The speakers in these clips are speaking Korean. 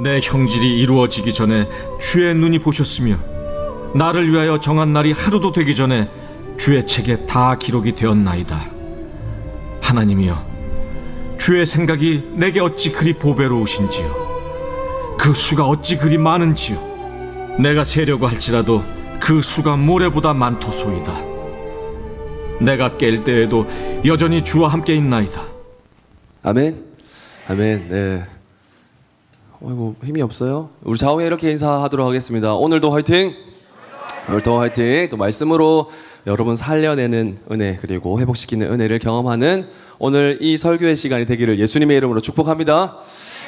내 형질이 이루어지기 전에 주의 눈이 보셨으며 나를 위하여 정한 날이 하루도 되기 전에 주의 책에 다 기록이 되었나이다. 하나님이여, 주의 생각이 내게 어찌 그리 보배로우신지요. 그 수가 어찌 그리 많은지요. 내가 세려고 할지라도 그 수가 모래보다 많도소이다. 내가 깰 때에도 여전히 주와 함께 있나이다. 아멘. 아멘. 네. 어이구, 힘이 없어요. 우리 좌우에 이렇게 인사하도록 하겠습니다. 오늘도 화이팅. 오늘도 화이팅. 또 말씀으로 여러분 살려내는 은혜, 그리고 회복시키는 은혜를 경험하는 오늘 이 설교의 시간이 되기를 예수님의 이름으로 축복합니다.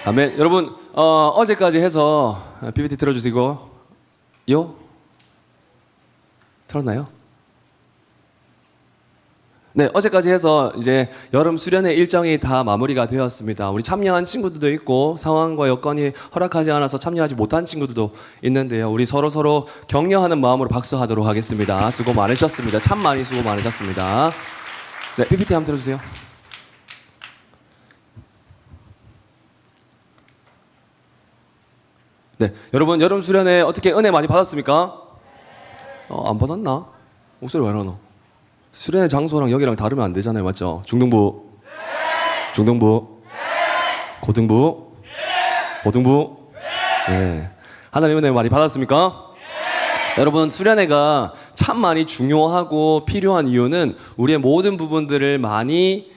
아멘. 여러분, 어제까지 해서 PPT 틀어주시고, 틀었나요? 네, 어제까지 해서 이제 여름 수련회 일정이 다 마무리가 되었습니다. 우리 참여한 친구들도 있고 상황과 여건이 허락하지 않아서 참여하지 못한 친구들도 있는데요. 우리 서로 격려하는 마음으로 박수하도록 하겠습니다. 수고 많으셨습니다. 참 많이 수고 많으셨습니다. 네, PPT 한번 들어주세요. 네, 여러분 여름 수련회 어떻게 은혜 많이 받았습니까? 안 받았나? 목소리 왜 이러노? 수련회 장소랑 여기랑 다르면 안 되잖아요, 맞죠? 중등부, 중등부, 고등부, 고등부. 네. 하나님 은혜 많이 받았습니까? 여러분, 수련회가 참 많이 중요하고 필요한 이유는 우리의 모든 부분들을 많이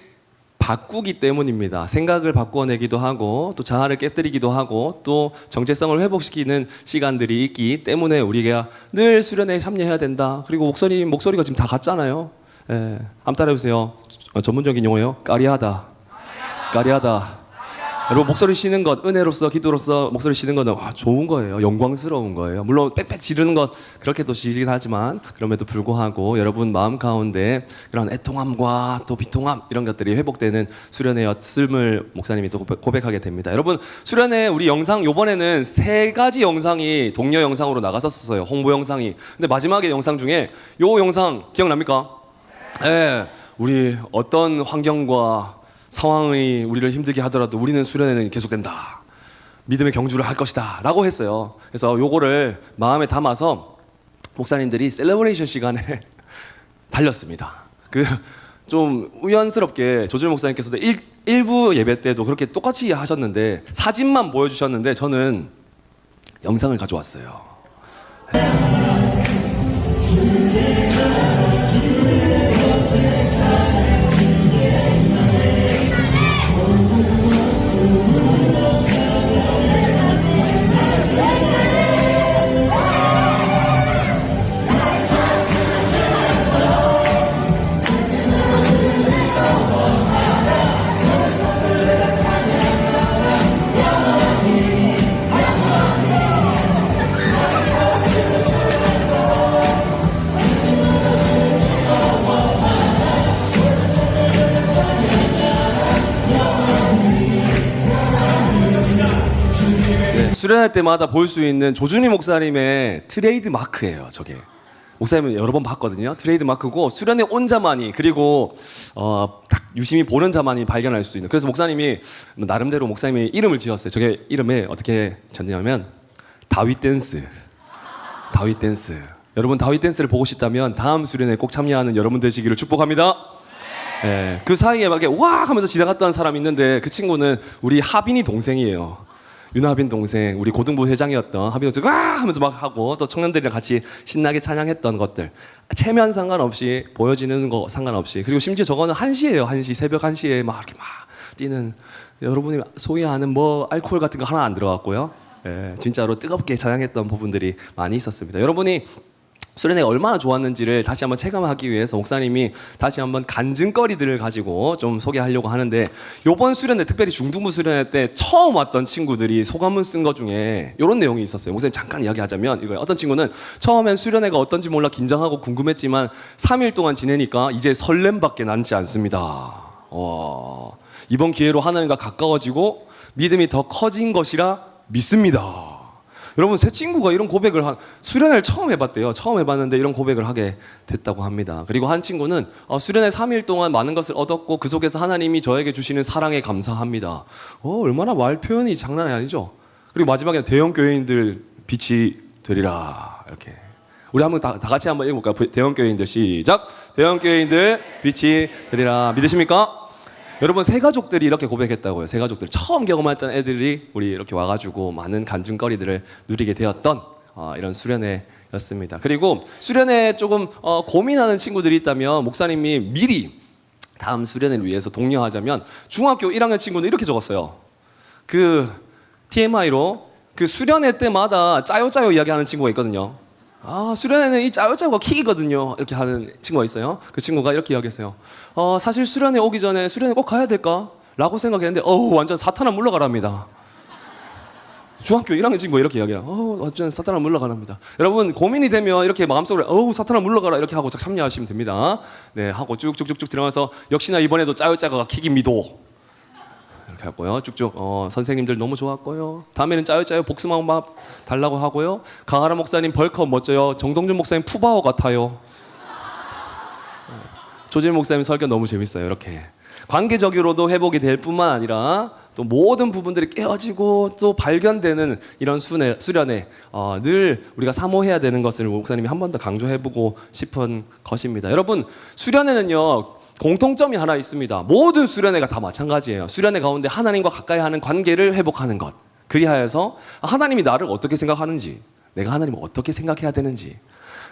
바꾸기 때문입니다. 생각을 바꿔내기도 하고 또 자아를 깨뜨리기도 하고 또 정체성을 회복시키는 시간들이 있기 때문에 우리가 늘 수련회에 참여해야 된다. 그리고 목소리가 지금 다 같잖아요. 예, 한번 따라해보세요. 전문적인 용어예요. 까리하다. 까리하다. 여러분, 목소리 쉬는 것, 은혜로서 기도로서 목소리 쉬는 것은 좋은 거예요. 영광스러운 거예요. 물론 빽빽 지르는 것 그렇게도 지르긴 하지만 그럼에도 불구하고 여러분 마음 가운데 그런 애통함과 또 비통함 이런 것들이 회복되는 수련회였음을 목사님이 또 고백하게 됩니다. 여러분, 수련회 우리 영상 요번에는 3가지 영상이 동료 영상으로 나갔었어요. 홍보 영상이. 근데 마지막에 영상 중에 요 영상 기억납니까? 네, 우리 어떤 환경과 상황이 우리를 힘들게 하더라도 우리는 수련회는 계속된다. 믿음의 경주를 할 것이다. 라고 했어요. 그래서 요거를 마음에 담아서 목사님들이 셀러브레이션 시간에 달렸습니다. 좀 우연스럽게 조준 목사님께서도 일부 예배 때도 그렇게 똑같이 하셨는데 사진만 보여주셨는데 저는 영상을 가져왔어요. 수련회 때마다 볼 수 있는 조준희 목사님의 트레이드 마크예요. 저게 목사님은 여러 번 봤거든요. 트레이드 마크고 수련회 온 자만이, 그리고 딱 유심히 보는 자만이 발견할 수 있는. 그래서 목사님이 나름대로 목사님이 이름을 지었어요. 저게 이름에 어떻게 졌냐면 다윗 댄스. 다윗 댄스. 여러분, 다윗 댄스를 보고 싶다면 다음 수련회 꼭 참여하는 여러분 되시기를 축복합니다. 네, 그 사이에 막 와 하면서 지나갔던 사람이 있는데 그 친구는 우리 하빈이 동생이에요. 윤하빈 동생, 우리 고등부 회장이었던 하빈 동생, 와 하면서 막 하고 또 청년들이랑 같이 신나게 찬양했던 것들, 체면 상관없이 보여지는 거 상관없이, 그리고 심지어 저거는 1시예요. 1시, 새벽 1시에 막 이렇게 막 뛰는, 여러분이 소위 아는 뭐 알코올 같은 거 하나 안 들어갔고요. 예, 진짜로 뜨겁게 찬양했던 부분들이 많이 있었습니다. 여러분이 수련회가 얼마나 좋았는지를 다시 한번 체감하기 위해서 목사님이 다시 한번 간증거리들을 가지고 좀 소개하려고 하는데, 요번 수련회, 특별히 중등부 수련회 때 처음 왔던 친구들이 소감문 쓴 것 중에 이런 내용이 있었어요. 목사님 잠깐 이야기하자면 이거예요. 어떤 친구는 처음엔 수련회가 어떤지 몰라 긴장하고 궁금했지만 3일 동안 지내니까 이제 설렘밖에 남지 않습니다. 와, 이번 기회로 하나님과 가까워지고 믿음이 더 커진 것이라 믿습니다. 여러분, 새 친구가 이런 고백을 수련회를 처음 해봤대요. 처음 해봤는데 이런 고백을 하게 됐다고 합니다. 그리고 한 친구는 수련회 3일 동안 많은 것을 얻었고 그 속에서 하나님이 저에게 주시는 사랑에 감사합니다. 얼마나 말 표현이 장난이 아니죠. 그리고 마지막에 대형 교회인들 빛이 되리라. 이렇게. 우리 한번 다 같이 한번 읽어볼까요? 대형 교회인들 시작. 대형 교회인들 빛이 되리라. 믿으십니까? 여러분 새 가족들이 이렇게 고백했다고요. 새 가족들 처음 경험했던 애들이 우리 이렇게 와가지고 많은 간증거리들을 누리게 되었던 이런 수련회였습니다. 그리고 수련회 조금 고민하는 친구들이 있다면 목사님이 미리 다음 수련회를 위해서 독려하자면 중학교 1학년 친구는 이렇게 적었어요. 그 TMI로 그 수련회 때마다 짜요짜요 이야기하는 친구가 있거든요. 수련회는 이 짜요짜요가 킥이거든요. 이렇게 하는 친구가 있어요. 그 친구가 이렇게 이야기했어요. 사실 수련회 오기 전에 수련회 꼭 가야 될까? 라고 생각했는데 완전 사탄아 물러가랍니다. 중학교 1학년 친구가 이렇게 이야기해요. 완전 사탄아 물러가랍니다. 여러분 고민이 되면 이렇게 마음속으로 사탄아 물러가라 이렇게 하고 참여하시면 됩니다. 네, 하고 쭉쭉쭉쭉 들어가서 역시나 이번에도 짜요짜요가 킥입니도. 이렇게 하고요. 쭉쭉 선생님들 너무 좋았고요. 다음에는 짜요짜요 복숭아밥 달라고 하고요. 강하라 목사님 벌컥 멋져요. 정동준 목사님 푸바오 같아요. 조진 목사님 설교 너무 재밌어요. 이렇게 관계적으로도 회복이 될 뿐만 아니라 또 모든 부분들이 깨어지고 또 발견되는 이런 수련회 늘 우리가 사모해야 되는 것을 목사님이 한 번 더 강조해보고 싶은 것입니다. 여러분 수련회는요 공통점이 하나 있습니다. 모든 수련회가 다 마찬가지예요. 수련회 가운데 하나님과 가까이 하는 관계를 회복하는 것. 그리하여서 하나님이 나를 어떻게 생각하는지, 내가 하나님을 어떻게 생각해야 되는지,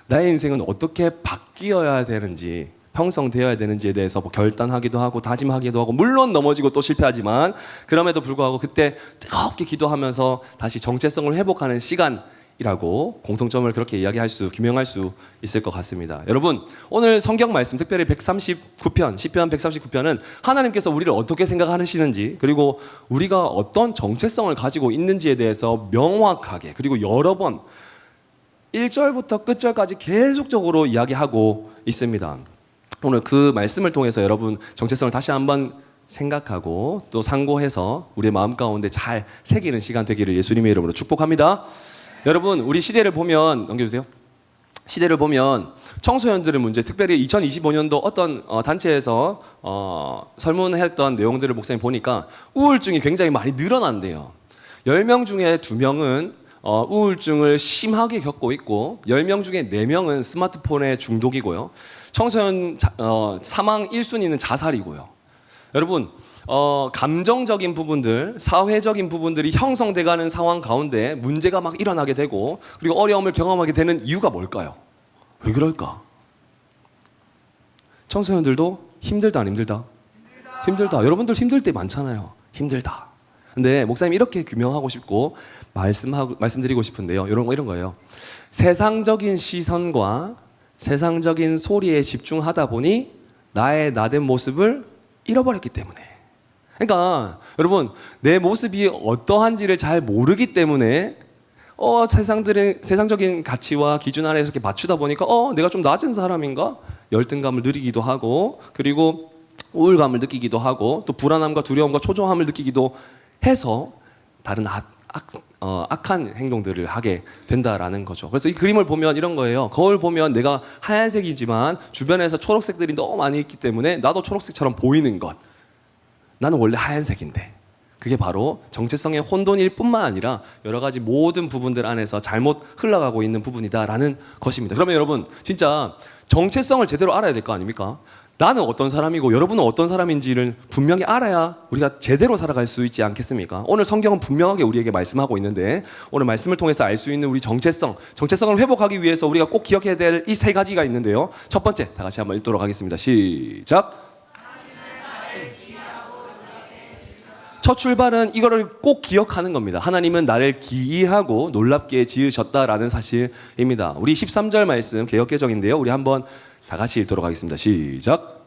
나의 인생은 어떻게 바뀌어야 되는지, 형성되어야 되는지에 대해서 결단하기도 하고 다짐하기도 하고, 물론 넘어지고 또 실패하지만 그럼에도 불구하고 그때 뜨겁게 기도하면서 다시 정체성을 회복하는 시간이라고 공통점을 그렇게 규명할 수 있을 것 같습니다. 여러분 오늘 성경 말씀 특별히 139편 시편 139편은 하나님께서 우리를 어떻게 생각하시는지, 그리고 우리가 어떤 정체성을 가지고 있는지에 대해서 명확하게, 그리고 여러 번 1절부터 끝절까지 계속적으로 이야기하고 있습니다. 오늘 그 말씀을 통해서 여러분 정체성을 다시 한번 생각하고 또 상고해서 우리의 마음 가운데 잘 새기는 시간 되기를 예수님의 이름으로 축복합니다. 여러분 우리 시대를 보면, 넘겨주세요. 시대를 보면 청소년들의 문제, 특별히 2025년도 어떤 단체에서 설문했던 내용들을 목사님 보니까 우울증이 굉장히 많이 늘어난대요. 10명 중에 2명은 우울증을 심하게 겪고 있고 10명 중에 4명은 스마트폰의 중독이고요. 청소년 사망 1순위는 자살이고요. 여러분 감정적인 부분들, 사회적인 부분들이 형성돼가는 상황 가운데 문제가 막 일어나게 되고 그리고 어려움을 경험하게 되는 이유가 뭘까요? 왜 그럴까? 청소년들도 힘들다 안 힘들다? 힘들다. 여러분들 힘들 때 많잖아요. 힘들다. 근데 목사님이 이렇게 규명하고 싶고 말씀드리고 싶은데요. 이런 거예요. 세상적인 시선과 세상적인 소리에 집중하다 보니 나의 나된 모습을 잃어버렸기 때문에. 그러니까 여러분 내 모습이 어떠한지를 잘 모르기 때문에 세상적인 가치와 기준 안에 이렇게 맞추다 보니까 내가 좀 낮은 사람인가? 열등감을 누리기도 하고, 그리고 우울감을 느끼기도 하고, 또 불안함과 두려움과 초조함을 느끼기도 해서 다른 악한 행동들을 하게 된다라는 거죠. 그래서 이 그림을 보면 이런 거예요. 거울 보면 내가 하얀색이지만 주변에서 초록색들이 너무 많이 있기 때문에 나도 초록색처럼 보이는 것. 나는 원래 하얀색인데. 그게 바로 정체성의 혼돈일 뿐만 아니라 여러 가지 모든 부분들 안에서 잘못 흘러가고 있는 부분이다라는 것입니다. 그러면 여러분 진짜 정체성을 제대로 알아야 될 거 아닙니까? 나는 어떤 사람이고 여러분은 어떤 사람인지를 분명히 알아야 우리가 제대로 살아갈 수 있지 않겠습니까? 오늘 성경은 분명하게 우리에게 말씀하고 있는데 오늘 말씀을 통해서 알 수 있는 우리 정체성을 회복하기 위해서 우리가 꼭 기억해야 될 이 3가지가 있는데요. 첫 번째, 다 같이 한번 읽도록 하겠습니다. 시작. 첫 출발은 이거를 꼭 기억하는 겁니다. 하나님은 나를 기이하고 놀랍게 지으셨다라는 사실입니다. 우리 13절 말씀 개역개정인데요. 우리 한번 다 같이 읽도록 하겠습니다. 시작.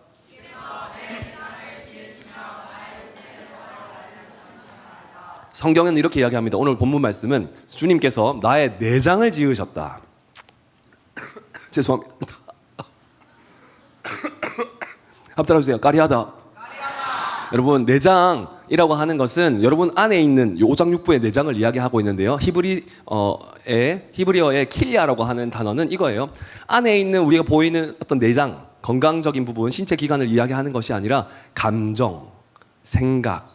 성경은 이렇게 이야기합니다. 오늘 본문 말씀은 주님께서 나의 내장을 지으셨다. 죄송합니다. 한번 따라주세요. 까리하다. 여러분 내장이라고 하는 것은 여러분 안에 있는 오장육부의 내장을 이야기하고 있는데요. 히브리어의 킬리아라고 하는 단어는 이거예요. 안에 있는 우리가 보이는 어떤 내장, 건강적인 부분, 신체 기관을 이야기하는 것이 아니라 감정, 생각,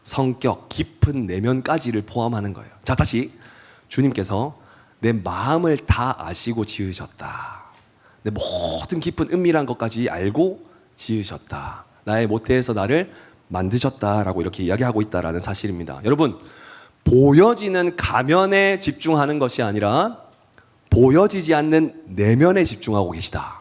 성격, 깊은 내면까지를 포함하는 거예요. 자, 다시. 주님께서 내 마음을 다 아시고 지으셨다. 내 모든 깊은 은밀한 것까지 알고 지으셨다. 나의 모태에서 나를 만드셨다라고 이렇게 이야기하고 있다라는 사실입니다. 여러분, 보여지는 가면에 집중하는 것이 아니라 보여지지 않는 내면에 집중하고 계시다.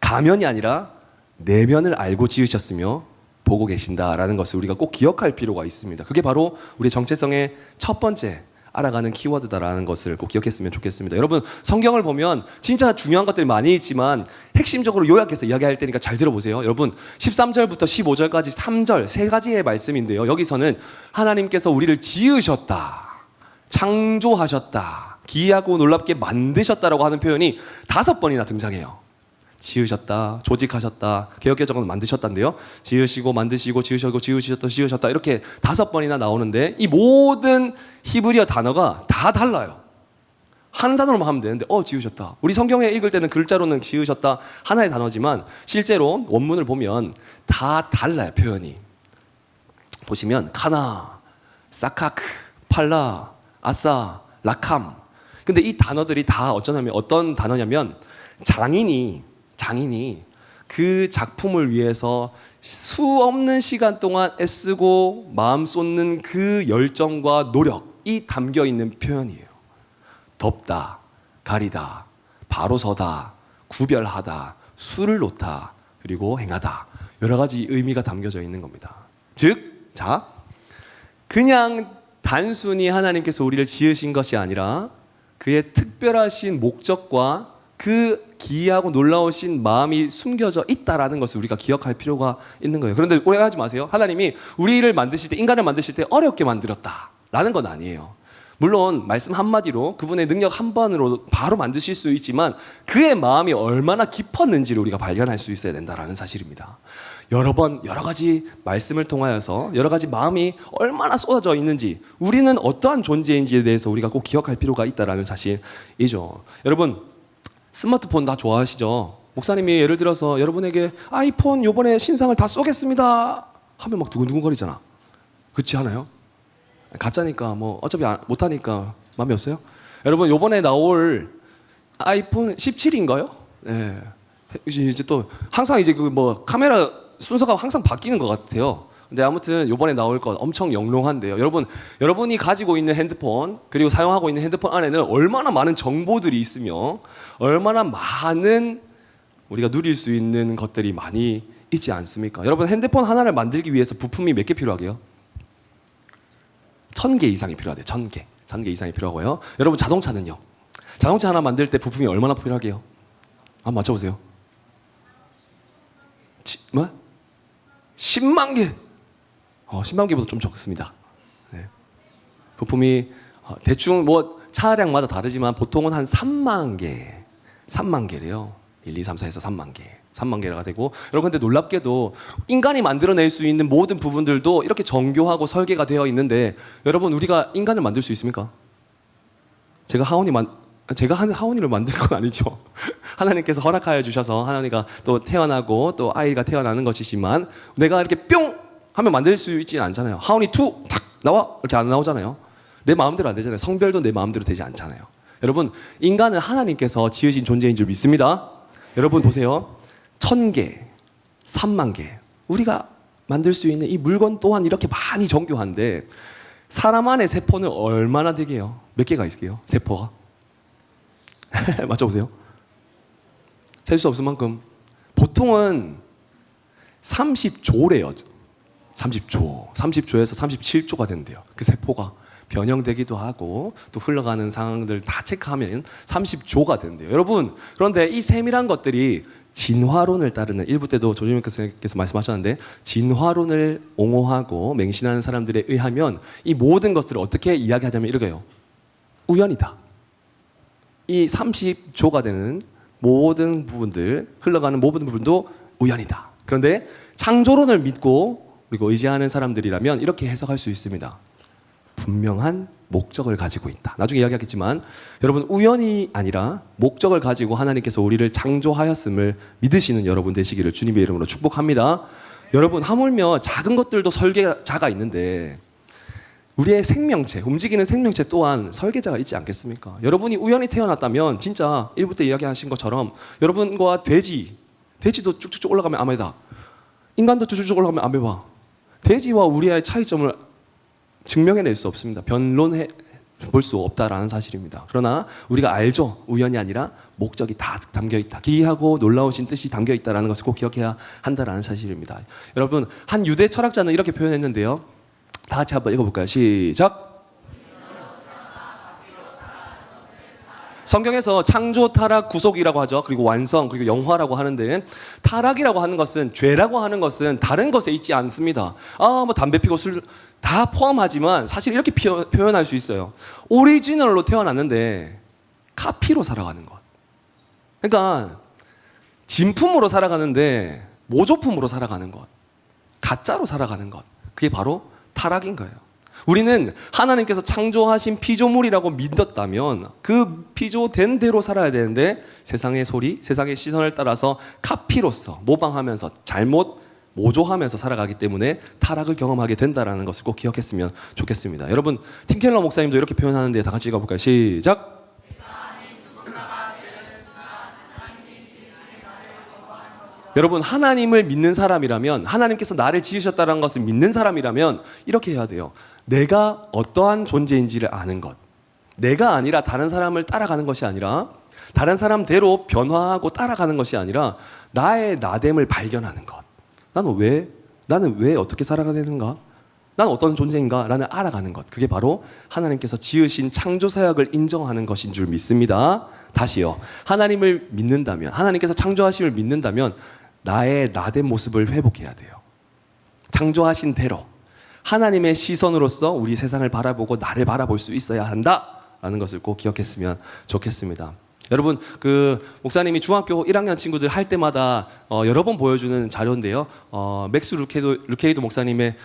가면이 아니라 내면을 알고 지으셨으며 보고 계신다라는 것을 우리가 꼭 기억할 필요가 있습니다. 그게 바로 우리 정체성의 첫 번째 알아가는 키워드다라는 것을 꼭 기억했으면 좋겠습니다. 여러분, 성경을 보면 진짜 중요한 것들이 많이 있지만 핵심적으로 요약해서 이야기할 테니까 잘 들어보세요. 여러분, 13절부터 15절까지 3절 세 가지의 말씀인데요. 여기서는 하나님께서 우리를 지으셨다, 창조하셨다, 기이하고 놀랍게 만드셨다라고 하는 표현이 5번이나 등장해요. 지으셨다, 조직하셨다, 개역개정은 만드셨다인데요. 지으시고 만드시고 지으시고 지으셨다 이렇게 5번이나 나오는데 이 모든 히브리어 단어가 다 달라요. 한 단어로만 하면 되는데 지으셨다. 우리 성경에 읽을 때는 글자로는 지으셨다 하나의 단어지만 실제로 원문을 보면 다 달라요. 표현이. 보시면 카나, 사카크, 팔라, 아사, 라캄. 근데 이 단어들이 다 어떤 단어냐면 장인이 그 작품을 위해서 수 없는 시간 동안 애쓰고 마음 쏟는 그 열정과 노력이 담겨 있는 표현이에요. 덮다, 가리다, 바로 서다, 구별하다, 수를 놓다, 그리고 행하다. 여러 가지 의미가 담겨져 있는 겁니다. 즉, 그냥 단순히 하나님께서 우리를 지으신 것이 아니라 그의 특별하신 목적과 그 기이하고 놀라우신 마음이 숨겨져 있다라는 것을 우리가 기억할 필요가 있는 거예요. 그런데 오해하지 마세요. 하나님이 우리를 만드실 때, 인간을 만드실 때 어렵게 만들었다라는 건 아니에요. 물론 말씀 한마디로 그분의 능력 한 번으로 바로 만드실 수 있지만 그의 마음이 얼마나 깊었는지를 우리가 발견할 수 있어야 된다라는 사실입니다. 여러 가지 말씀을 통하여서 여러 가지 마음이 얼마나 쏟아져 있는지, 우리는 어떠한 존재인지에 대해서 우리가 꼭 기억할 필요가 있다라는 사실이죠. 여러분, 스마트폰 다 좋아하시죠? 목사님이 예를 들어서 여러분에게 아이폰 요번에 신상을 다 쏘겠습니다 하면 막 두근두근거리잖아. 그렇지 않아요? 가짜니까 뭐 어차피 못하니까 마음이 없어요? 여러분, 요번에 나올 아이폰 17인가요? 네. 이제 또 항상 이제 그 뭐 카메라 순서가 항상 바뀌는 것 같아요. 근데 아무튼 요번에 나올 것 엄청 영롱한데요. 여러분이 가지고 있는 핸드폰, 그리고 사용하고 있는 핸드폰 안에는 얼마나 많은 정보들이 있으며 얼마나 많은 우리가 누릴 수 있는 것들이 많이 있지 않습니까? 여러분, 핸드폰 하나를 만들기 위해서 부품이 몇 개 필요하게요? 1000개 이상이 필요하대요. 1000개. 1000개 이상이 필요하고요. 여러분, 자동차는요? 자동차 하나 만들 때 부품이 얼마나 필요하게요? 한번 맞춰보세요. 뭐? 10만 개! 10만 개보다 좀 적습니다. 네. 부품이 대충 뭐 차량마다 다르지만 보통은 한 3만 개래요. 1, 2, 3, 4에서 3만 개가 되고, 여러분, 근데 놀랍게도 인간이 만들어낼 수 있는 모든 부분들도 이렇게 정교하고 설계가 되어 있는데, 여러분, 우리가 인간을 만들 수 있습니까? 제가 하원이를 만들 건 아니죠. 하나님께서 허락하여 주셔서 하나님과 또 태어나고 또 아이가 태어나는 것이지만 내가 이렇게 뿅 하면 만들 수 있지는 않잖아요. 하원이 탁 나와 이렇게 안 나오잖아요. 내 마음대로 안 되잖아요. 성별도 내 마음대로 되지 않잖아요. 여러분, 인간은 하나님께서 지으신 존재인 줄 믿습니다. 여러분 보세요. 1000개, 3만 개, 우리가 만들 수 있는 이 물건 또한 이렇게 많이 정교한데 사람 안에 세포는 얼마나 되게요? 몇 개가 있게요? 세포가? 맞춰보세요. 셀 수 없을 만큼. 보통은 30조래요. 30조에서 37조가 된대요. 그 세포가 변형되기도 하고 또 흘러가는 상황들 다 체크하면 30조가 된대요. 여러분, 그런데 이 세밀한 것들이 진화론을 따르는, 일부 때도 조지명께서 말씀하셨는데 진화론을 옹호하고 맹신하는 사람들에 의하면 이 모든 것들을 어떻게 이야기하자면 이렇게요. 우연이다. 이 30조가 되는 모든 부분들, 흘러가는 모든 부분도 우연이다. 그런데 창조론을 믿고 그리고 의지하는 사람들이라면 이렇게 해석할 수 있습니다. 분명한 목적을 가지고 있다. 나중에 이야기하겠지만 여러분, 우연이 아니라 목적을 가지고 하나님께서 우리를 창조하였음을 믿으시는 여러분 되시기를 주님의 이름으로 축복합니다. 여러분 하물며 작은 것들도 설계자가 있는데 우리의 생명체, 움직이는 생명체 또한 설계자가 있지 않겠습니까? 여러분이 우연히 태어났다면 진짜 1부 때 이야기하신 것처럼 여러분과 돼지도 쭉쭉쭉 올라가면 아메다, 인간도 쭉쭉쭉 올라가면 아메바, 돼지와 우리의 차이점을 증명해낼 수 없습니다. 변론해 볼 수 없다라는 사실입니다. 그러나 우리가 알죠. 우연이 아니라 목적이 다 담겨 있다. 기이하고 놀라우신 뜻이 담겨 있다라는 것을 꼭 기억해야 한다라는 사실입니다. 여러분, 한 유대 철학자는 이렇게 표현했는데요. 다 같이 한번 읽어볼까요? 시작. 성경에서 창조, 타락, 구속이라고 하죠. 그리고 완성, 그리고 영화라고 하는데 타락이라고 하는 것은, 죄라고 하는 것은 다른 것에 있지 않습니다. 뭐 담배 피고 술 다 포함하지만 사실 이렇게 표현할 수 있어요. 오리지널로 태어났는데 카피로 살아가는 것. 그러니까 진품으로 살아가는데 모조품으로 살아가는 것. 가짜로 살아가는 것. 그게 바로 타락인 거예요. 우리는 하나님께서 창조하신 피조물이라고 믿었다면 그 피조된 대로 살아야 되는데 세상의 소리, 세상의 시선을 따라서 카피로서 모방하면서 잘못 모조하면서 살아가기 때문에 타락을 경험하게 된다는 것을 꼭 기억했으면 좋겠습니다. 여러분, 팀 켈러 목사님도 이렇게 표현하는데 다 같이 읽어볼까요? 시작. 여러분, 하나님을 믿는 사람이라면, 하나님께서 나를 지으셨다는 것을 믿는 사람이라면 이렇게 해야 돼요. 내가 어떠한 존재인지를 아는 것. 내가 아니라 다른 사람을 따라가는 것이 아니라, 다른 사람대로 변화하고 따라가는 것이 아니라 나의 나됨을 발견하는 것. 나는 왜 어떻게 살아가야 되는가? 나는 어떤 존재인가? 라는 알아가는 것. 그게 바로 하나님께서 지으신 창조 사역을 인정하는 것인 줄 믿습니다. 다시요. 하나님을 믿는다면, 하나님께서 창조하심을 믿는다면 나의 나된 모습을 회복해야 돼요. 창조하신 대로 하나님의 시선으로서 우리 세상을 바라보고 나를 바라볼 수 있어야 한다라는 것을 꼭 기억했으면 좋겠습니다. 여러분, 목사님이 중학교 1학년 친구들 할 때마다 여러 번 보여주는 자료인데요. 맥스 루케이도 목사님의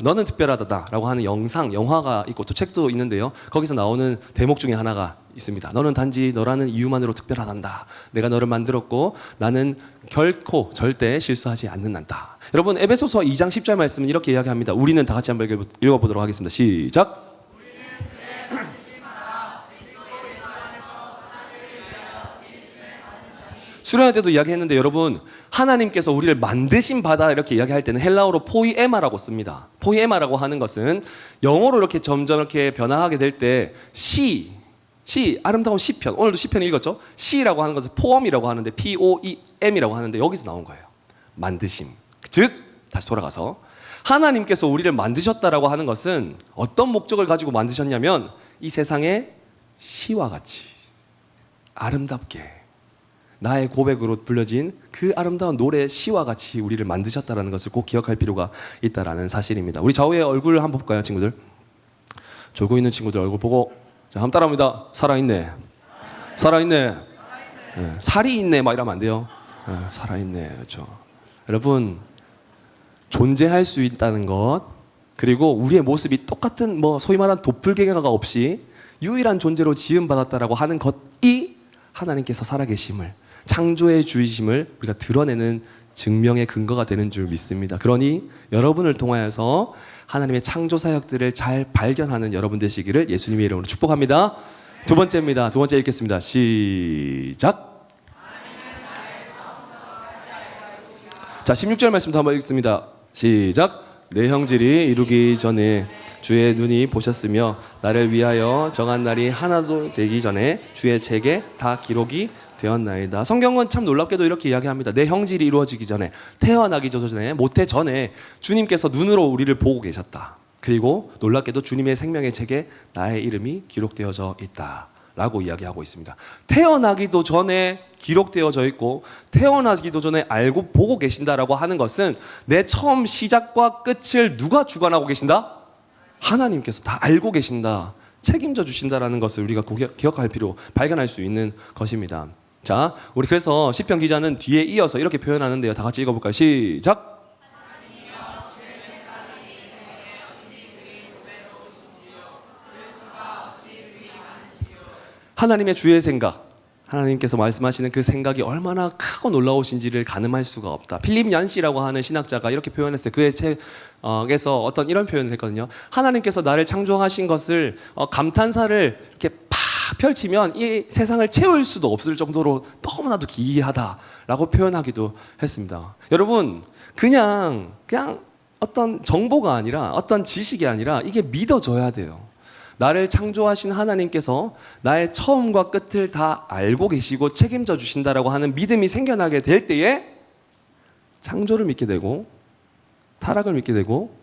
너는 특별하다라고 하는 영화가 있고 또 책도 있는데요. 거기서 나오는 대목 중에 하나가 있습니다. 너는 단지 너라는 이유만으로 특별하단다. 내가 너를 만들었고 나는 결코 절대 실수하지 않는단다. 여러분, 에베소서 2장 10절 말씀은 이렇게 이야기합니다. 우리는 다 같이 한번 읽어보도록 하겠습니다. 시작. 수련회 때도 이야기했는데 여러분, 하나님께서 우리를 만드신 바다 이렇게 이야기할 때는 헬라어로 포이에마라고 씁니다. 포이에마라고 하는 것은 영어로 이렇게 점점 이렇게 변화하게 될 때 시 아름다운 시편, 오늘도 시편 읽었죠? 시라고 하는 것은 포엄이라고 하는데 POEM이라고 하는데 여기서 나온 거예요. 만드심. 즉 다시 돌아가서 하나님께서 우리를 만드셨다라고 하는 것은 어떤 목적을 가지고 만드셨냐면 이 세상에 시와 같이 아름답게 나의 고백으로 불려진 그 아름다운 노래 시와 같이 우리를 만드셨다는 것을 꼭 기억할 필요가 있다는 사실입니다. 우리 좌우의 얼굴 한번 볼까요, 친구들? 졸고 있는 친구들 얼굴 보고 자, 한번 따라합니다. 살아있네. 살아있네. 네, 살이 있네 막 이러면 안 돼요. 네, 살아있네. 그렇죠. 여러분, 존재할 수 있다는 것, 그리고 우리의 모습이 똑같은 소위 말하는 도플갱어가 없이 유일한 존재로 지음받았다라고 하는 것이 하나님께서 살아계심을, 창조의 주이심을 우리가 드러내는 증명의 근거가 되는 줄 믿습니다. 그러니 여러분을 통하여서 하나님의 창조 사역들을 잘 발견하는 여러분 되시기를 예수님의 이름으로 축복합니다. 두 번째입니다. 두 번째 읽겠습니다. 시작. 자, 16절 말씀도 한번 읽습니다. 시작. 내 형질이 이루기 전에 주의 눈이 보셨으며 나를 위하여 정한 날이 하나도 되기 전에 주의 책에 다 기록이 되었나이다. 성경은 참 놀랍게도 이렇게 이야기합니다. 내 형질이 이루어지기 전에, 태어나기 전에, 모태 전에 주님께서 눈으로 우리를 보고 계셨다. 그리고 놀랍게도 주님의 생명의 책에 나의 이름이 기록되어져 있다 라고 이야기하고 있습니다. 태어나기도 전에 기록되어져 있고 태어나기도 전에 알고 보고 계신다라고 하는 것은 내 처음 시작과 끝을 누가 주관하고 계신다? 하나님께서 다 알고 계신다, 책임져 주신다라는 것을 우리가 기억할 필요, 발견할 수 있는 것입니다. 자, 우리 그래서 시편 기자는 뒤에 이어서 이렇게 표현하는데요. 다 같이 읽어볼까요? 시작. 하나님의 주의 생각, 하나님께서 말씀하시는 그 생각이 얼마나 크고 놀라우신지를 가늠할 수가 없다. 필립 얀시라고 하는 신학자가 이렇게 표현했어요. 그의 책에서 어떤 이런 표현을 했거든요. 하나님께서 나를 창조하신 것을 감탄사를 이렇게 팍 펼치면 이 세상을 채울 수도 없을 정도로 너무나도 기이하다라고 표현하기도 했습니다. 여러분, 그냥 어떤 정보가 아니라 어떤 지식이 아니라 이게 믿어져야 돼요. 나를 창조하신 하나님께서 나의 처음과 끝을 다 알고 계시고 책임져 주신다라고 하는 믿음이 생겨나게 될 때에 창조를 믿게 되고 타락을 믿게 되고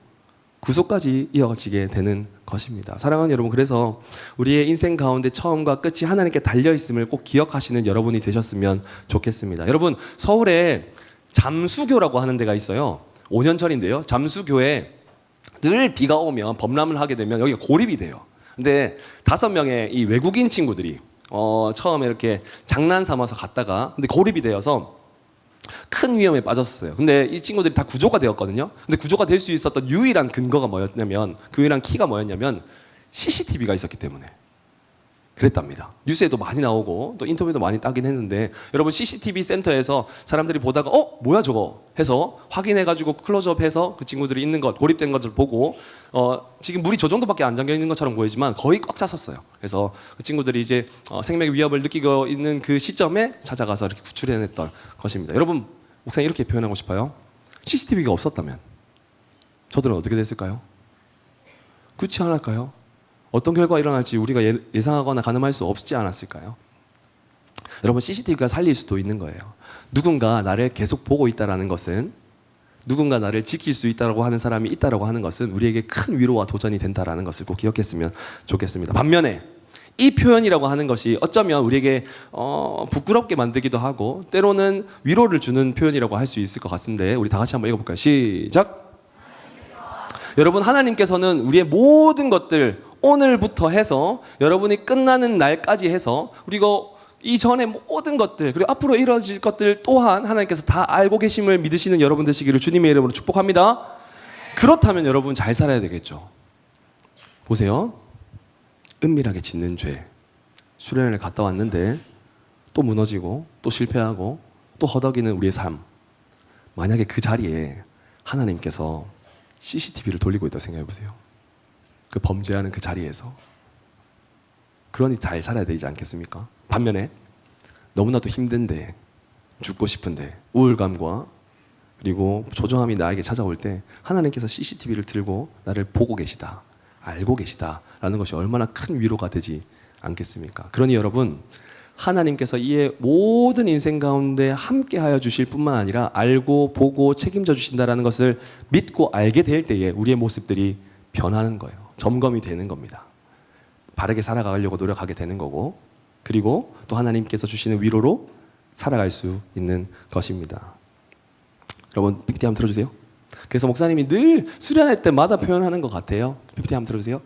구속까지 이어지게 되는 것입니다. 사랑하는 여러분, 그래서 우리의 인생 가운데 처음과 끝이 하나님께 달려 있음을 꼭 기억하시는 여러분이 되셨으면 좋겠습니다. 여러분, 서울에 잠수교라고 하는 데가 있어요. 5년 전인데요. 잠수교에 늘 비가 오면 범람을 하게 되면 여기가 고립이 돼요. 근데 5명의 이 외국인 친구들이 처음에 이렇게 장난 삼아서 갔다가 근데 고립이 되어서 큰 위험에 빠졌어요. 근데 이 친구들이 다 구조가 되었거든요. 근데 구조가 될 수 있었던 유일한 근거가 뭐였냐면, 그 유일한 키가 뭐였냐면 CCTV가 있었기 때문에 그랬답니다. 뉴스에도 많이 나오고 또 인터뷰도 많이 따긴 했는데, 여러분 CCTV 센터에서 사람들이 보다가 뭐야 저거 해서 확인해가지고 클로즈업해서 그 친구들이 있는 것, 고립된 것을 보고 지금 물이 저 정도밖에 안 잠겨 있는 것처럼 보이지만 거의 꽉 찼었어요. 그래서 그 친구들이 이제 생명의 위협을 느끼고 있는 그 시점에 찾아가서 이렇게 구출해냈던 것입니다. 여러분, 목사님 이렇게 표현하고 싶어요. CCTV가 없었다면 저들은 어떻게 됐을까요? 그렇지 않을까요? 어떤 결과가 일어날지 우리가 예상하거나 가늠할 수 없지 않았을까요? 여러분, CCTV가 살릴 수도 있는 거예요. 누군가 나를 계속 보고 있다는 것은, 누군가 나를 지킬 수 있다고 하는 사람이 있다고 하는 것은 우리에게 큰 위로와 도전이 된다는 것을 꼭 기억했으면 좋겠습니다. 반면에 이 표현이라고 하는 것이 어쩌면 우리에게 부끄럽게 만들기도 하고 때로는 위로를 주는 표현이라고 할 수 있을 것 같은데, 우리 다 같이 한번 읽어볼까요? 시작! 여러분, 하나님께서는 우리의 모든 것들, 오늘부터 해서 여러분이 끝나는 날까지 해서, 그리고 이전의 모든 것들, 그리고 앞으로 이루어질 것들 또한 하나님께서 다 알고 계심을 믿으시는 여러분 되시기를 주님의 이름으로 축복합니다. 그렇다면 여러분 잘 살아야 되겠죠. 보세요. 은밀하게 짓는 죄, 수련회를 갔다 왔는데 또 무너지고 또 실패하고 또 허덕이는 우리의 삶. 만약에 그 자리에 하나님께서 CCTV를 돌리고 있다고 생각해 보세요. 그 범죄하는 그 자리에서. 그러니 잘 살아야 되지 않겠습니까? 반면에 너무나도 힘든데, 죽고 싶은데, 우울감과 그리고 조정함이 나에게 찾아올 때 하나님께서 CCTV를 들고 나를 보고 계시다, 알고 계시다라는 것이 얼마나 큰 위로가 되지 않겠습니까? 그러니 여러분, 하나님께서 이의 모든 인생 가운데 함께하여 주실 뿐만 아니라 알고 보고 책임져 주신다는 것을 믿고 알게 될 때에 우리의 모습들이 변하는 거예요. 점검이 되는 겁니다. 바르게 살아가려고 노력하게 되는 거고, 그리고 또 하나님께서 주시는 위로로 살아갈 수 있는 것입니다. 여러분, PPT 한번 들어주세요. 그래서 목사님이 늘 수련회 때마다 표현하는 것 같아요. PPT 한번 들어주세요.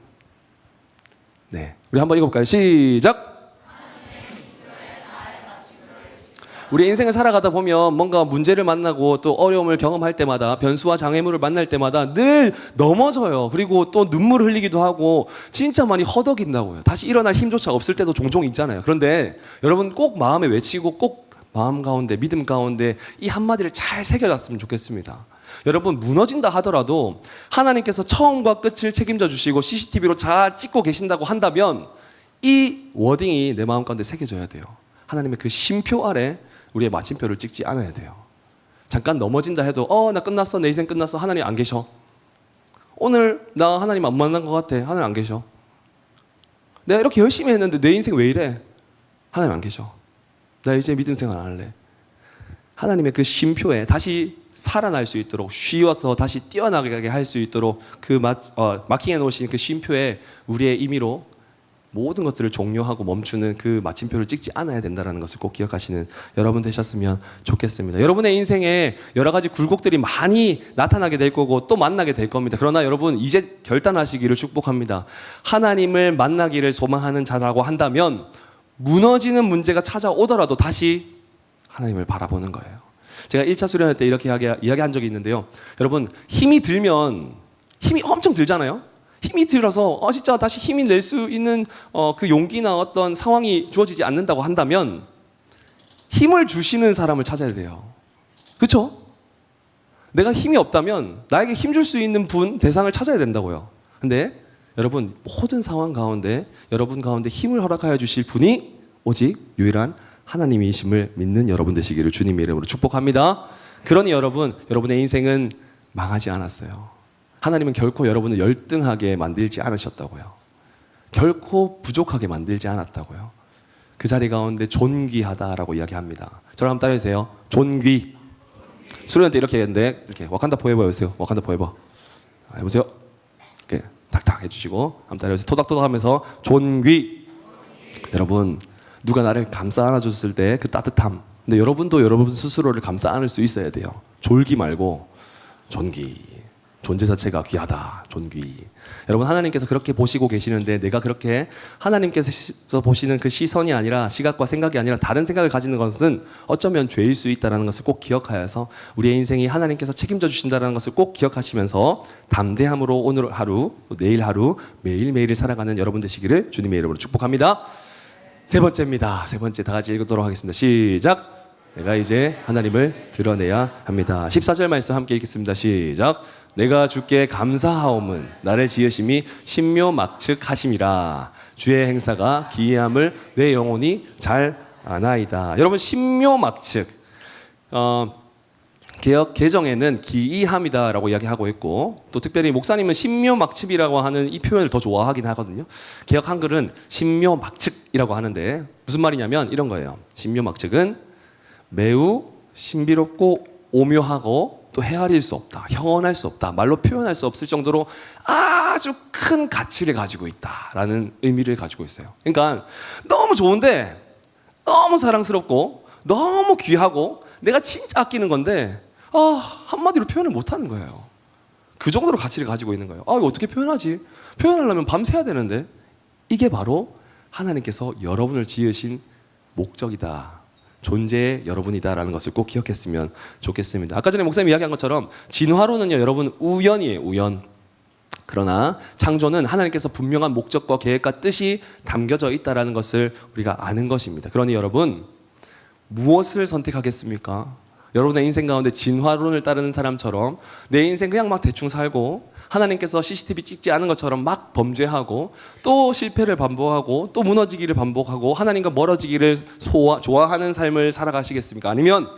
네, 우리 한번 읽어볼까요? 시작! 우리 인생을 살아가다 보면 뭔가 문제를 만나고 또 어려움을 경험할 때마다, 변수와 장애물을 만날 때마다 늘 넘어져요. 그리고 또 눈물을 흘리기도 하고 진짜 많이 허덕인다고요. 다시 일어날 힘조차 없을 때도 종종 있잖아요. 그런데 여러분 꼭 마음에 외치고 꼭 마음 가운데, 믿음 가운데 이 한마디를 잘 새겨놨으면 좋겠습니다. 여러분, 무너진다 하더라도 하나님께서 처음과 끝을 책임져 주시고 CCTV로 잘 찍고 계신다고 한다면 이 워딩이 내 마음 가운데 새겨져야 돼요. 하나님의 그 쉼표 아래 우리의 마침표를 찍지 않아야 돼요. 잠깐 넘어진다 해도 나 끝났어, 내 인생 끝났어, 하나님 안 계셔. 오늘 나 하나님 안 만난 것 같아, 하나님 안 계셔. 내가 이렇게 열심히 했는데 내 인생 왜 이래? 하나님 안 계셔. 나 이제 믿음 생활 안 할래. 하나님의 그 쉼표에 다시 살아날 수 있도록, 쉬어서 다시 뛰어나가게 할 수 있도록 그 마킹해 놓으신 그 쉼표에 우리의 임의로 모든 것들을 종료하고 멈추는 그 마침표를 찍지 않아야 된다는 것을 꼭 기억하시는 여러분 되셨으면 좋겠습니다. 여러분의 인생에 여러 가지 굴곡들이 많이 나타나게 될 거고 또 만나게 될 겁니다. 그러나 여러분 이제 결단하시기를 축복합니다. 하나님을 만나기를 소망하는 자라고 한다면 무너지는 문제가 찾아오더라도 다시 하나님을 바라보는 거예요. 제가 1차 수련회 때 이렇게 이야기한 적이 있는데요. 여러분, 힘이 들면 힘이 엄청 들잖아요. 힘이 들어서 진짜 다시 힘이 낼 수 있는 그 용기나 어떤 상황이 주어지지 않는다고 한다면 힘을 주시는 사람을 찾아야 돼요. 그렇죠? 내가 힘이 없다면 나에게 힘 줄 수 있는 분, 대상을 찾아야 된다고요. 근데 여러분 모든 상황 가운데 여러분 가운데 힘을 허락하여 주실 분이 오직 유일한 하나님이심을 믿는 여러분 되시기를 주님의 이름으로 축복합니다. 그러니 여러분, 여러분의 인생은 망하지 않았어요. 하나님은 결코 여러분을 열등하게 만들지 않으셨다고요. 결코 부족하게 만들지 않았다고요. 그 자리 가운데 존귀하다라고 이야기합니다. 저를 한번 따라해주세요. 존귀. 수련회 때 이렇게 했는데 이렇게 와칸다 포에버 해보세요. 와칸다 포에버. 해보세요. 이렇게 탁탁 해주시고 한번 따라해보세요. 토닥토닥 하면서 존귀. 여러분, 누가 나를 감싸 안아줬을 때 그 따뜻함. 근데 여러분도 여러분 스스로를 감싸 안을 수 있어야 돼요. 졸기 말고 존귀. 존재 자체가 귀하다. 존귀. 여러분, 하나님께서 그렇게 보시고 계시는데 내가 그렇게 하나님께서 보시는 그 시선이 아니라 시각과 생각이 아니라 다른 생각을 가지는 것은 어쩌면 죄일 수 있다는 것을 꼭 기억하여서 우리의 인생이 하나님께서 책임져 주신다는 것을 꼭 기억하시면서 담대함으로 오늘 하루, 내일 하루 매일매일을 살아가는 여러분 되시기를 주님의 이름으로 축복합니다. 세 번째입니다. 세 번째 다 같이 읽도록 하겠습니다. 시작. 내가 이제 하나님을 드러내야 합니다. 14절 말씀 함께 읽겠습니다. 시작. 내가 주께 감사하옴은 나를 지으심이 신묘막측하심이라. 주의 행사가 기이함을 내 영혼이 잘 아나이다. 여러분, 신묘막측. 개역 개정에는 기이함이다라고 이야기하고 있고, 또 특별히 목사님은 신묘막측이라고 하는 이 표현을 더 좋아하긴 하거든요. 개역 한글은 신묘막측이라고 하는데 무슨 말이냐면 이런 거예요. 신묘막측은 매우 신비롭고 오묘하고 또 헤아릴 수 없다, 형언할 수 없다, 말로 표현할 수 없을 정도로 아주 큰 가치를 가지고 있다라는 의미를 가지고 있어요. 그러니까 너무 좋은데 너무 사랑스럽고 너무 귀하고 내가 진짜 아끼는 건데 한마디로 표현을 못하는 거예요. 그 정도로 가치를 가지고 있는 거예요. 이거 어떻게 표현하지? 표현하려면 밤새야 되는데 이게 바로 하나님께서 여러분을 지으신 목적이다. 존재의 여러분이다라는 것을 꼭 기억했으면 좋겠습니다. 아까 전에 목사님이 이야기한 것처럼 진화론은요, 여러분 우연이에요. 우연. 그러나 창조는 하나님께서 분명한 목적과 계획과 뜻이 담겨져 있다는 것을 우리가 아는 것입니다. 그러니 여러분, 무엇을 선택하겠습니까? 여러분의 인생 가운데 진화론을 따르는 사람처럼 내 인생 그냥 막 대충 살고 하나님께서 CCTV 찍지 않은 것처럼 막 범죄하고 또 실패를 반복하고 또 무너지기를 반복하고 하나님과 멀어지기를 좋아하는 삶을 살아가시겠습니까? 아니면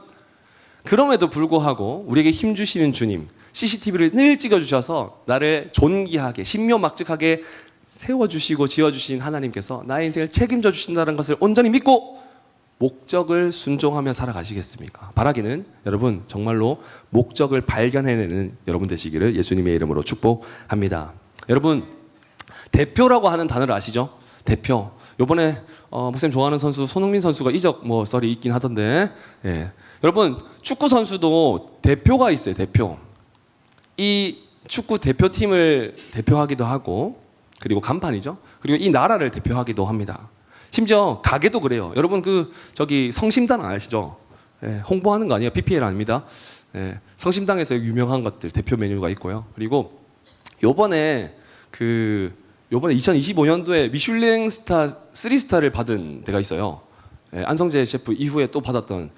그럼에도 불구하고 우리에게 힘 주시는 주님, CCTV를 늘 찍어주셔서 나를 존귀하게 신묘막측하게 세워주시고 지어주신 하나님께서 나의 인생을 책임져 주신다는 것을 온전히 믿고 목적을 순종하며 살아가시겠습니까? 바라기는 여러분 정말로 목적을 발견해내는 여러분 되시기를 예수님의 이름으로 축복합니다. 여러분, 대표라고 하는 단어를 아시죠? 대표. 요번에 목사님 좋아하는 선수 손흥민 선수가 이적 썰이 있긴 하던데, 예. 여러분, 축구 선수도 대표가 있어요. 대표. 이 축구 대표팀을 대표하기도 하고, 그리고 간판이죠. 그리고 이 나라를 대표하기도 합니다. 심지어 가게도 그래요. 여러분 성심당 아시죠? 예, 홍보하는 거 아니에요. PPL 아닙니다. 예, 성심당에서 유명한 것들 대표 메뉴가 있고요. 그리고 요번에 2025년도에 미슐랭 스타 3스타를 받은 데가 있어요. 예, 안성재 셰프 이후에 또 받았던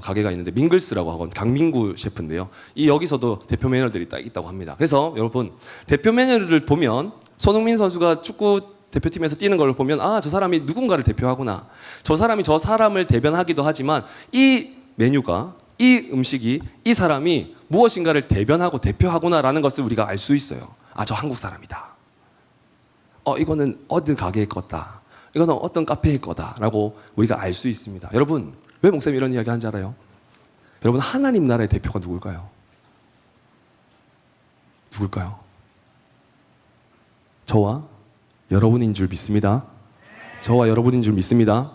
가게가 있는데 밍글스라고 하고 강민구 셰프인데요. 여기서도 대표 메뉴들이 딱 있다고 합니다. 그래서 여러분, 대표 메뉴를 보면 손흥민 선수가 축구 대표팀에서 뛰는 걸 보면 저 사람이 누군가를 대표하구나. 저 사람이 저 사람을 대변하기도 하지만 이 메뉴가, 이 음식이 이 사람이 무엇인가를 대변하고 대표하구나라는 것을 우리가 알 수 있어요. 저 한국 사람이다. 이거는 어느 가게의 거다. 이거는 어떤 카페의 거다라고 우리가 알 수 있습니다. 여러분, 왜 목사님이 이런 이야기 하는지 알아요? 여러분, 하나님 나라의 대표가 누굴까요? 누굴까요? 저와 여러분인 줄 믿습니다. 저와 여러분인 줄 믿습니다.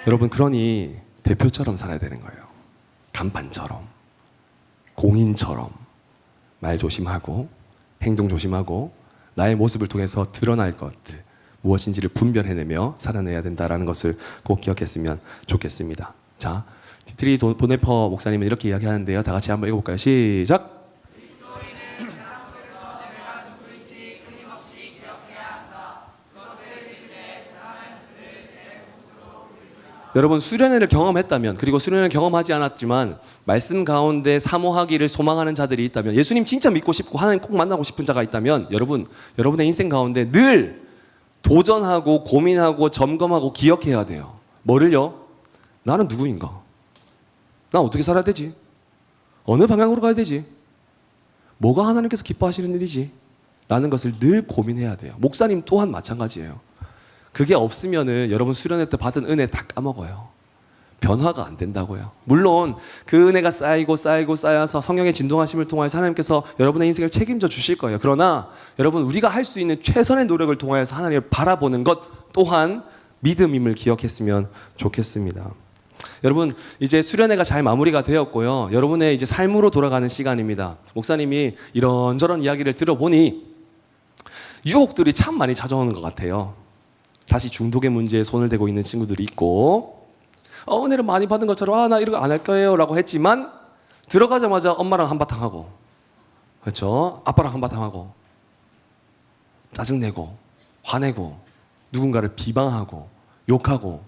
여러분, 그러니 대표처럼 살아야 되는 거예요. 간판처럼, 공인처럼 말 조심하고 행동 조심하고 나의 모습을 통해서 드러날 것들 무엇인지를 분별해내며 살아내야 된다는 것을 꼭 기억했으면 좋겠습니다. 자, 디트리 보네퍼 목사님은 이렇게 이야기하는데요. 다 같이 한번 읽어볼까요? 시작! 여러분 수련회를 경험했다면, 그리고 수련회를 경험하지 않았지만 말씀 가운데 사모하기를 소망하는 자들이 있다면, 예수님 진짜 믿고 싶고 하나님 꼭 만나고 싶은 자가 있다면, 여러분의 인생 가운데 늘 도전하고 고민하고 점검하고 기억해야 돼요. 뭐를요? 나는 누구인가? 나 어떻게 살아야 되지? 어느 방향으로 가야 되지? 뭐가 하나님께서 기뻐하시는 일이지? 라는 것을 늘 고민해야 돼요. 목사님 또한 마찬가지예요. 그게 없으면은 여러분 수련회 때 받은 은혜 다 까먹어요. 변화가 안 된다고요. 물론 그 은혜가 쌓여서 성령의 진동하심을 통하여서 하나님께서 여러분의 인생을 책임져 주실 거예요. 그러나 여러분 우리가 할 수 있는 최선의 노력을 통하여서 하나님을 바라보는 것 또한 믿음임을 기억했으면 좋겠습니다. 여러분 이제 수련회가 잘 마무리가 되었고요. 여러분의 이제 삶으로 돌아가는 시간입니다. 목사님이 이런저런 이야기를 들어보니 유혹들이 참 많이 찾아오는 것 같아요. 다시 중독의 문제에 손을 대고 있는 친구들이 있고, 은혜를 많이 받은 것처럼 나 이런 거 안 할 거예요 라고 했지만 들어가자마자 엄마랑 한바탕 하고, 그렇죠? 아빠랑 한바탕 하고, 짜증내고 화내고 누군가를 비방하고 욕하고,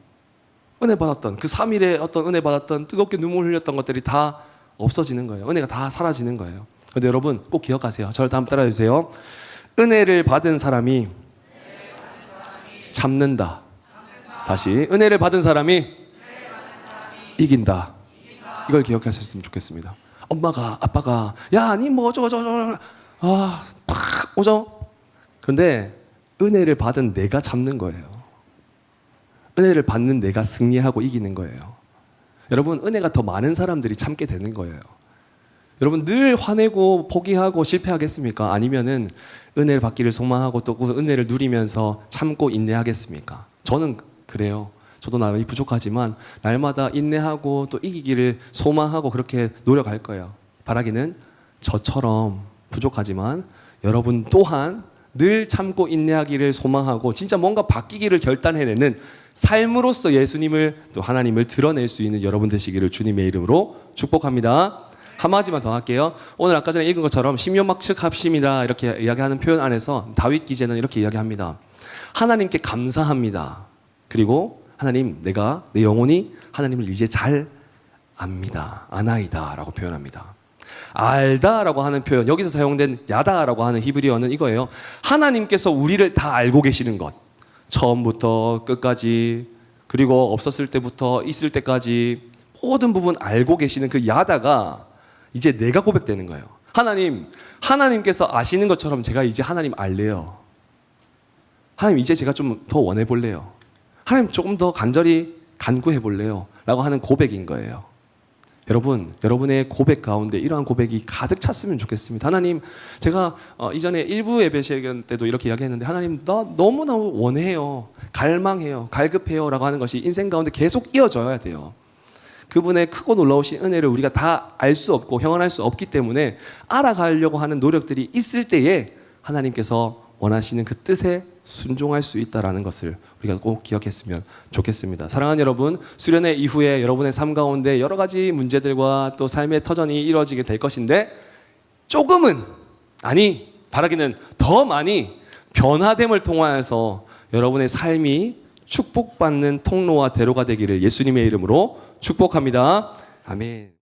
은혜 받았던 그 3일에 어떤 은혜 받았던 뜨겁게 눈물 흘렸던 것들이 다 없어지는 거예요. 은혜가 다 사라지는 거예요. 그런데 여러분 꼭 기억하세요. 저를 다음 따라해 주세요. 은혜를 받은 사람이 참는다. 다시, 은혜를 받은 사람이 이긴다. 이걸 기억하셨으면 좋겠습니다. 엄마가, 아빠가, 야, 니 뭐 어쩌고 팍 오죠? 그런데 은혜를 받은 내가 참는 거예요. 은혜를 받는 내가 승리하고 이기는 거예요. 여러분, 은혜가 더 많은 사람들이 참게 되는 거예요. 여러분 늘 화내고 포기하고 실패하겠습니까? 아니면은 은혜를 받기를 소망하고 또 그 은혜를 누리면서 참고 인내하겠습니까? 저는 그래요. 저도 나름이 부족하지만 날마다 인내하고 또 이기기를 소망하고 그렇게 노력할 거예요. 바라기는 저처럼 부족하지만 여러분 또한 늘 참고 인내하기를 소망하고 진짜 뭔가 바뀌기를 결단해내는 삶으로서 예수님을 또 하나님을 드러낼 수 있는 여러분 되시기를 주님의 이름으로 축복합니다. 한마디만 더 할게요. 오늘 아까 전에 읽은 것처럼 심요막측합심이라 이렇게 이야기하는 표현 안에서 다윗 기제는 이렇게 이야기합니다. 하나님께 감사합니다. 그리고 하나님, 내가 내 영혼이 하나님을 이제 잘 압니다. 아나이다 라고 표현합니다. 알다라고 하는 표현, 여기서 사용된 야다라고 하는 히브리어는 이거예요. 하나님께서 우리를 다 알고 계시는 것, 처음부터 끝까지, 그리고 없었을 때부터 있을 때까지 모든 부분 알고 계시는 그 야다가 이제 내가 고백되는 거예요. 하나님께서 아시는 것처럼 제가 이제 하나님 알래요. 하나님 이제 제가 좀 더 원해 볼래요. 하나님 조금 더 간절히 간구해 볼래요 라고 하는 고백인 거예요. 여러분, 여러분의 고백 가운데 이러한 고백이 가득 찼으면 좋겠습니다. 하나님, 제가 이전에 일부 예배 시간 때도 이렇게 이야기했는데, 하나님 나 너무나 원해요, 갈망해요, 갈급해요 라고 하는 것이 인생 가운데 계속 이어져야 돼요. 그분의 크고 놀라우신 은혜를 우리가 다 알 수 없고 형언할 수 없기 때문에 알아가려고 하는 노력들이 있을 때에 하나님께서 원하시는 그 뜻에 순종할 수 있다는 것을 우리가 꼭 기억했으면 좋겠습니다. 사랑하는 여러분, 수련회 이후에 여러분의 삶 가운데 여러 가지 문제들과 또 삶의 터전이 이루어지게 될 것인데, 조금은, 아니 바라기는 더 많이 변화됨을 통하여서 여러분의 삶이 축복받는 통로와 대로가 되기를 예수님의 이름으로 축복합니다. 아멘.